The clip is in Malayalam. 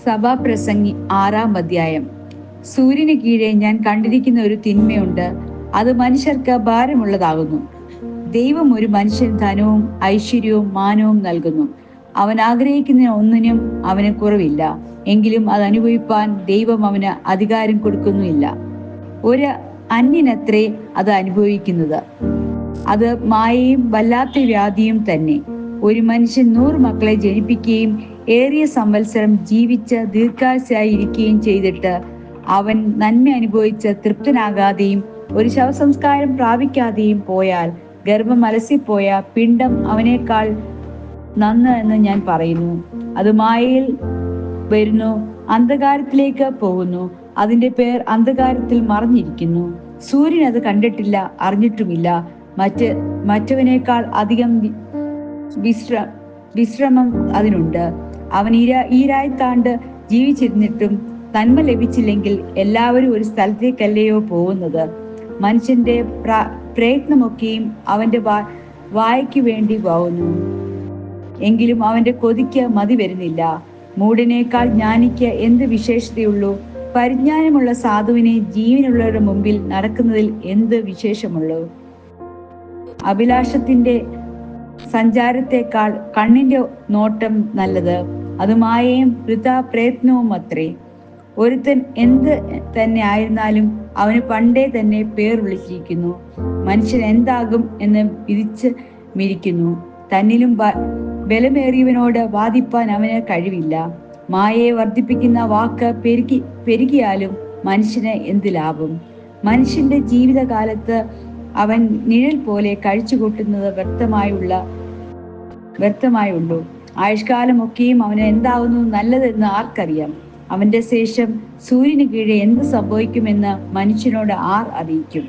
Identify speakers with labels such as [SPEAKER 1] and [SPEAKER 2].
[SPEAKER 1] സഭാപ്രസംഗി 6-ാം അധ്യായം. സൂര്യന് കീഴെ ഞാൻ കണ്ടിരിക്കുന്ന ഒരു തിന്മയുണ്ട്, അത് മനുഷ്യർക്ക് ഭാരമുള്ളതാകുന്നു. ദൈവം ഒരു മനുഷ്യൻ ധനവും ഐശ്വര്യവും മാനവും നൽകുന്നു. അവൻ ആഗ്രഹിക്കുന്ന ഒന്നിനും അവന് കുറവില്ല. എങ്കിലും അത് അനുഭവിപ്പാൻ ദൈവം അവന് അധികാരം കൊടുക്കുന്നുമില്ല. ഒരു അന്യനത്രേ അത് അനുഭവിക്കുന്നത്. അത് മായയും വല്ലാത്ത വ്യാധിയും തന്നെ. ഒരു മനുഷ്യൻ 100 മക്കളെ ജനിപ്പിക്കുകയും ഏറിയ സംവത്സരം ജീവിച്ച് ദീർഘായുസ്സായിരിക്കുകയും ചെയ്തിട്ട് അവൻ നന്മ അനുഭവിച്ച് തൃപ്തനാകാതെയും ഒരു ശവസംസ്കാരം പ്രാപിക്കാതെയും പോയാൽ ഗർഭം അലസിപ്പോയ പിണ്ടം അവനേക്കാൾ നന്ന് എന്ന് ഞാൻ പറയുന്നു. അത് മായയിൽ വരുന്നു, അന്ധകാരത്തിലേക്ക് പോകുന്നു. അതിന്റെ പേർ അന്ധകാരത്തിൽ മറഞ്ഞിരിക്കുന്നു. സൂര്യൻ അത് കണ്ടിട്ടില്ല, അറിഞ്ഞിട്ടുമില്ല. മറ്റവനേക്കാൾ അധികം വിശ്രമം അതിനുണ്ട്. അവൻ ഈരായ്ത്താണ്ട് ജീവിച്ചിരുന്നിട്ടും നന്മ ലഭിച്ചില്ലെങ്കിൽ എല്ലാവരും ഒരു സ്ഥലത്തേക്കല്ലയോ പോകുന്നത്. മനുഷ്യന്റെ പ്രയത്നമൊക്കെയും അവന്റെ വായ്ക്ക് വേണ്ടി പോകുന്നു, എങ്കിലും അവന്റെ കൊതിക്ക് മതി വരുന്നില്ല. മൂഢനേക്കാൾ ജ്ഞാനിക്ക് എന്ത് വിശേഷതയുള്ളൂ? പരിജ്ഞാനമുള്ള സാധുവിനെ ജീവനുള്ളവരുടെ മുമ്പിൽ നടക്കുന്നതിൽ എന്ത് വിശേഷമുള്ളൂ? അഭിലാഷത്തിന്റെ സഞ്ചാരത്തെക്കാൾ കണ്ണിന്റെ നോട്ടം നല്ലത്. അത് മായയും വൃഥാ പ്രയത്നവും അത്രേ. ഒരുത്തൻ എന്ത് തന്നെ ആയിരുന്നാലും അവന് പണ്ടേ തന്നെ പേർ വിളിച്ചിരിക്കുന്നു. മനുഷ്യൻ എന്താകും എന്ന് വിധിച്ച് മിരിക്കുന്നു. തന്നിലും ബലമേറിയവനോട് വാദിപ്പാൻ അവന് കഴിവില്ല. മായയെ വർദ്ധിപ്പിക്കുന്ന വാക്ക് പെരുകിയാലും മനുഷ്യന് എന്ത് ലാഭം? മനുഷ്യന്റെ ജീവിതകാലത്ത് അവൻ നിഴൽ പോലെ കഴിച്ചുകൂട്ടുന്നത് വ്യർത്ഥമായുള്ളൂ. ആയുഷ്കാലമൊക്കെയും അവന് എന്താവുന്നു നല്ലതെന്ന് ആർക്കറിയാം? അവന്റെ ശേഷം സൂര്യന് കീഴെ എന്ത് സംഭവിക്കുമെന്ന് മനുഷ്യനോട് ആർ അറിയിക്കും?